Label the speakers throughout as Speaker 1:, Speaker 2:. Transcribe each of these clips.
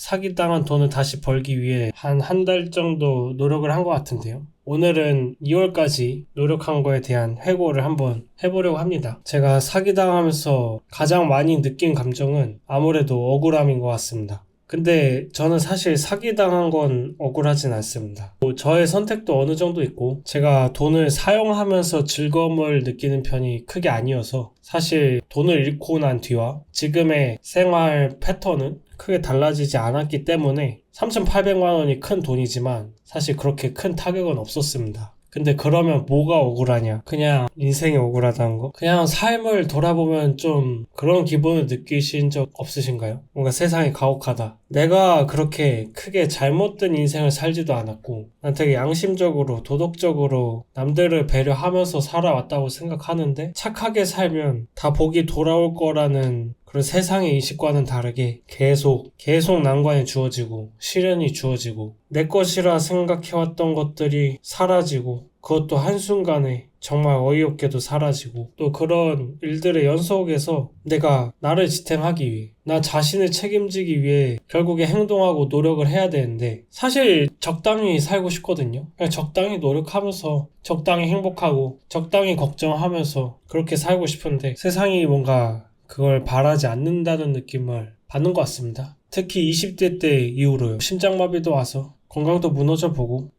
Speaker 1: 사기당한 돈을 다시 벌기 위해 한 달 정도 노력을 한 것 같은데요. 오늘은 2월까지 노력한 거에 대한 회고를 한번 해보려고 합니다. 제가 사기당하면서 가장 많이 느낀 감정은 아무래도 억울함인 것 같습니다. 근데 저는 사실 사기당한 건 억울하진 않습니다. 저의 선택도 어느 정도 있고 제가 돈을 사용하면서 즐거움을 느끼는 편이 크게 아니어서 사실 돈을 잃고 난 뒤와 지금의 생활 패턴은 크게 달라지지 않았기 때문에 3,800만 원이 큰 돈이지만 사실 그렇게 큰 타격은 없었습니다. 근데 그러면 뭐가 억울하냐? 그냥 인생이 억울하다는 거? 그냥 삶을 돌아보면 좀 그런 기분을 느끼신 적 없으신가요? 뭔가 세상이 가혹하다. 내가 그렇게 크게 잘못된 인생을 살지도 않았고 난 되게 양심적으로 도덕적으로 남들을 배려하면서 살아왔다고 생각하는데 착하게 살면 다 복이 돌아올 거라는 그런 세상의 인식과는 다르게 계속 난관이 주어지고 시련이 주어지고 내 것이라 생각해왔던 것들이 사라지고 그것도 한순간에 정말 어이없게도 사라지고 또 그런 일들의 연속에서 내가 나를 지탱하기 위해 나 자신을 책임지기 위해 결국에 행동하고 노력을 해야 되는데 사실 적당히 살고 싶거든요. 그냥 적당히 노력하면서 적당히 행복하고 적당히 걱정하면서 그렇게 살고 싶은데 세상이 뭔가 그걸 바라지 않는다는 느낌을 받는 것 같습니다. 특히 20대 때 이후로요. 심장마비도 와서 건강도 무너져 보고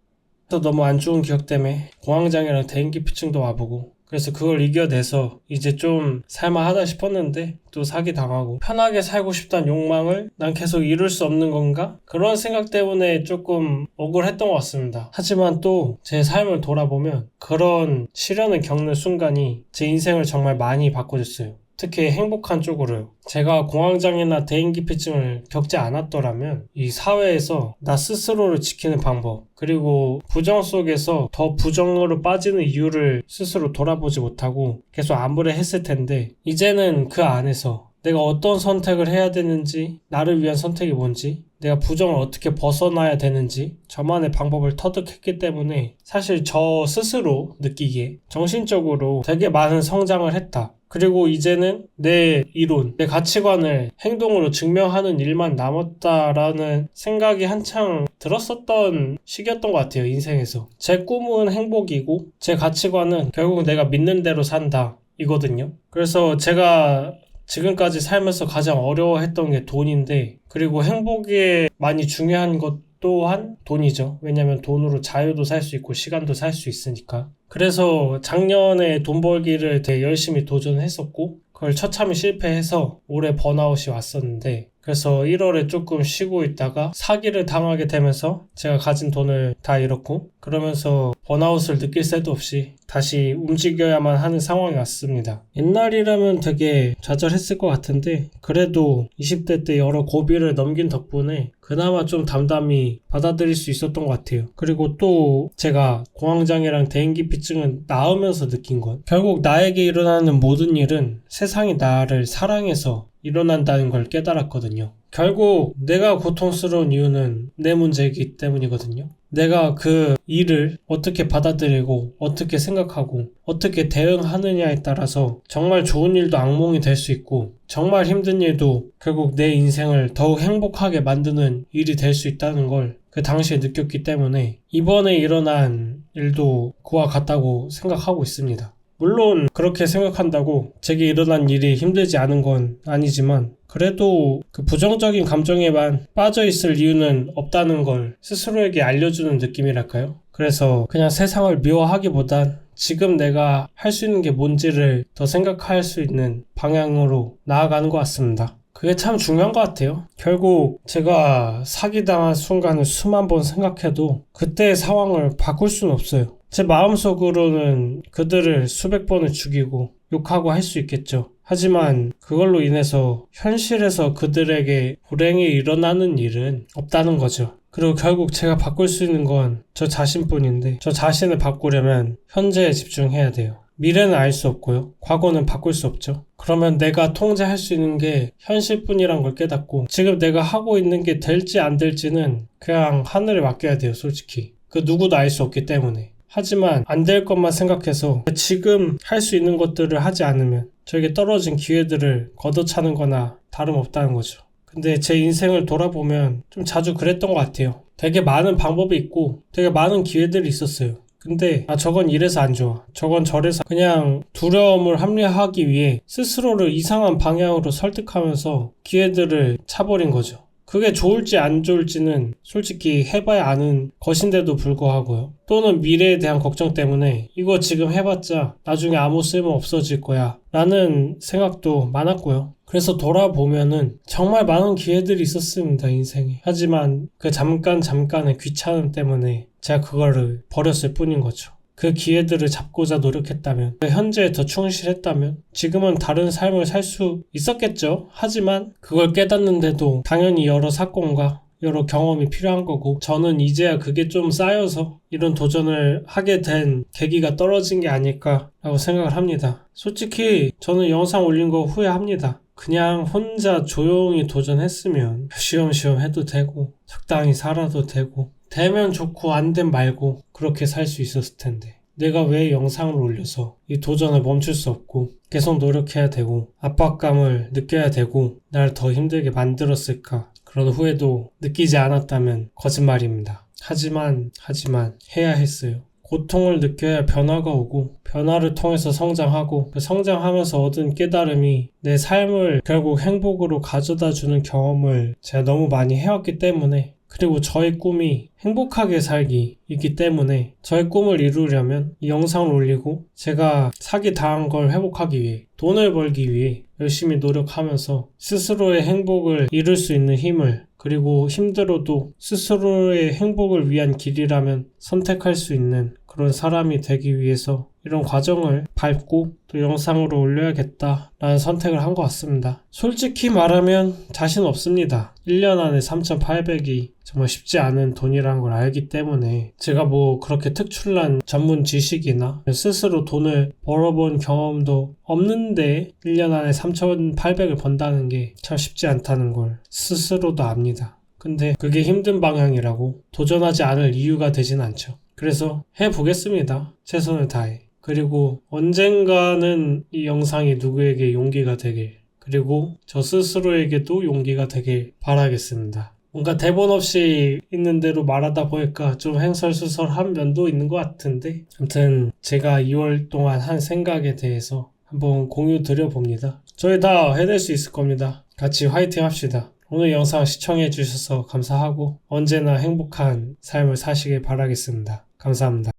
Speaker 1: 또 너무 안 좋은 기억 때문에 공황장애랑 대인기피증도 와보고 그래서 그걸 이겨내서 이제 좀 살만하다 싶었는데 또 사기당하고 편하게 살고 싶다는 욕망을 난 계속 이룰 수 없는 건가? 그런 생각 때문에 조금 억울했던 것 같습니다. 하지만 또 제 삶을 돌아보면 그런 시련을 겪는 순간이 제 인생을 정말 많이 바꿔줬어요. 특히 행복한 쪽으로요. 제가 공황장애나 대인기피증을 겪지 않았더라면 이 사회에서 나 스스로를 지키는 방법 그리고 부정 속에서 더 부정으로 빠지는 이유를 스스로 돌아보지 못하고 계속 암울해했을 텐데 이제는 그 안에서 내가 어떤 선택을 해야 되는지 나를 위한 선택이 뭔지 내가 부정을 어떻게 벗어나야 되는지 저만의 방법을 터득했기 때문에 사실 저 스스로 느끼기에 정신적으로 되게 많은 성장을 했다. 그리고 이제는 내 이론, 내 가치관을 행동으로 증명하는 일만 남았다라는 생각이 한창 들었었던 시기였던 것 같아요, 인생에서. 제 꿈은 행복이고 제 가치관은 결국 내가 믿는 대로 산다 이거든요. 그래서 제가 지금까지 살면서 가장 어려워했던 게 돈인데 그리고 행복에 많이 중요한 것 또한 돈이죠. 왜냐면 돈으로 자유도 살 수 있고 시간도 살 수 있으니까. 그래서 작년에 돈 벌기를 되게 열심히 도전했었고 그걸 처참히 실패해서 올해 번아웃이 왔었는데 그래서 1월에 조금 쉬고 있다가 사기를 당하게 되면서 제가 가진 돈을 다 잃었고 그러면서 번아웃을 느낄 새도 없이 다시 움직여야만 하는 상황이 왔습니다. 옛날이라면 되게 좌절했을 것 같은데 그래도 20대 때 여러 고비를 넘긴 덕분에 그나마 좀 담담히 받아들일 수 있었던 것 같아요. 그리고 또 제가 공황장애랑 대인기피증은 나으면서 느낀 건 결국 나에게 일어나는 모든 일은 세상이 나를 사랑해서 일어난다는 걸 깨달았거든요. 결국 내가 고통스러운 이유는 내 문제이기 때문이거든요. 내가 그 일을 어떻게 받아들이고 어떻게 생각하고 어떻게 대응하느냐에 따라서 정말 좋은 일도 악몽이 될 수 있고 정말 힘든 일도 결국 내 인생을 더욱 행복하게 만드는 일이 될 수 있다는 걸 그 당시에 느꼈기 때문에 이번에 일어난 일도 그와 같다고 생각하고 있습니다. 물론 그렇게 생각한다고 제게 일어난 일이 힘들지 않은 건 아니지만 그래도 그 부정적인 감정에만 빠져있을 이유는 없다는 걸 스스로에게 알려주는 느낌이랄까요? 그래서 그냥 세상을 미워하기보단 지금 내가 할 수 있는 게 뭔지를 더 생각할 수 있는 방향으로 나아가는 것 같습니다. 그게 참 중요한 것 같아요. 결국 제가 사기당한 순간을 수만 번 생각해도 그때의 상황을 바꿀 수는 없어요. 제 마음속으로는 그들을 수백 번을 죽이고 욕하고 할 수 있겠죠. 하지만 그걸로 인해서 현실에서 그들에게 불행이 일어나는 일은 없다는 거죠. 그리고 결국 제가 바꿀 수 있는 건 저 자신뿐인데 저 자신을 바꾸려면 현재에 집중해야 돼요. 미래는 알 수 없고요. 과거는 바꿀 수 없죠. 그러면 내가 통제할 수 있는 게 현실뿐이란 걸 깨닫고 지금 내가 하고 있는 게 될지 안 될지는 그냥 하늘에 맡겨야 돼요, 솔직히. 그 누구도 알 수 없기 때문에. 하지만 안 될 것만 생각해서 지금 할 수 있는 것들을 하지 않으면 저에게 떨어진 기회들을 걷어차는 거나 다름없다는 거죠. 근데 제 인생을 돌아보면 좀 자주 그랬던 것 같아요. 되게 많은 방법이 있고 되게 많은 기회들이 있었어요. 근데 저건 이래서 안 좋아, 저건 저래서, 그냥 두려움을 합리화하기 위해 스스로를 이상한 방향으로 설득하면서 기회들을 차버린 거죠. 그게 좋을지 안 좋을지는 솔직히 해봐야 아는 것인데도 불구하고요. 또는 미래에 대한 걱정 때문에 이거 지금 해봤자 나중에 아무 쓸모 없어질 거야 라는 생각도 많았고요. 그래서 돌아보면은 정말 많은 기회들이 있었습니다, 인생에. 하지만 그 잠깐의 귀찮음 때문에 제가 그거를 버렸을 뿐인 거죠. 그 기회들을 잡고자 노력했다면, 그 현재에 더 충실했다면 지금은 다른 삶을 살 수 있었겠죠. 하지만 그걸 깨닫는데도 당연히 여러 사건과 여러 경험이 필요한 거고, 저는 이제야 그게 좀 쌓여서 이런 도전을 하게 된 계기가 떨어진 게 아닐까라고 생각을 합니다. 솔직히 저는 영상 올린 거 후회합니다. 그냥 혼자 조용히 도전했으면 쉬엄쉬엄 해도 되고 적당히 살아도 되고, 되면 좋고 안 되면 말고 그렇게 살 수 있었을 텐데, 내가 왜 영상을 올려서 이 도전을 멈출 수 없고 계속 노력해야 되고 압박감을 느껴야 되고 날 더 힘들게 만들었을까, 그런 후회도 느끼지 않았다면 거짓말입니다. 하지만 해야 했어요. 고통을 느껴야 변화가 오고, 변화를 통해서 성장하고, 그 성장하면서 얻은 깨달음이 내 삶을 결국 행복으로 가져다주는 경험을 제가 너무 많이 해왔기 때문에, 그리고 저의 꿈이 행복하게 살기이기 때문에 저의 꿈을 이루려면 이 영상을 올리고 제가 사기당한 걸 회복하기 위해, 돈을 벌기 위해 열심히 노력하면서 스스로의 행복을 이룰 수 있는 힘을, 그리고 힘들어도 스스로의 행복을 위한 길이라면 선택할 수 있는 그런 사람이 되기 위해서 이런 과정을 밟고 또 영상으로 올려야겠다라는 선택을 한 것 같습니다. 솔직히 말하면 자신 없습니다. 1년 안에 3,800이 정말 쉽지 않은 돈이라는 걸 알기 때문에, 제가 뭐 그렇게 특출난 전문 지식이나 스스로 돈을 벌어본 경험도 없는데 1년 안에 3,800을 번다는 게 참 쉽지 않다는 걸 스스로도 압니다. 근데 그게 힘든 방향이라고 도전하지 않을 이유가 되진 않죠. 그래서 해보겠습니다. 최선을 다해. 그리고 언젠가는 이 영상이 누구에게 용기가 되길, 그리고 저 스스로에게도 용기가 되길 바라겠습니다. 뭔가 대본 없이 있는 대로 말하다 보니까 좀 횡설수설한 면도 있는 것 같은데, 아무튼 제가 2월 동안 한 생각에 대해서 한번 공유 드려봅니다. 저희 다 해낼 수 있을 겁니다. 같이 화이팅 합시다. 오늘 영상 시청해 주셔서 감사하고 언제나 행복한 삶을 사시길 바라겠습니다. 감사합니다.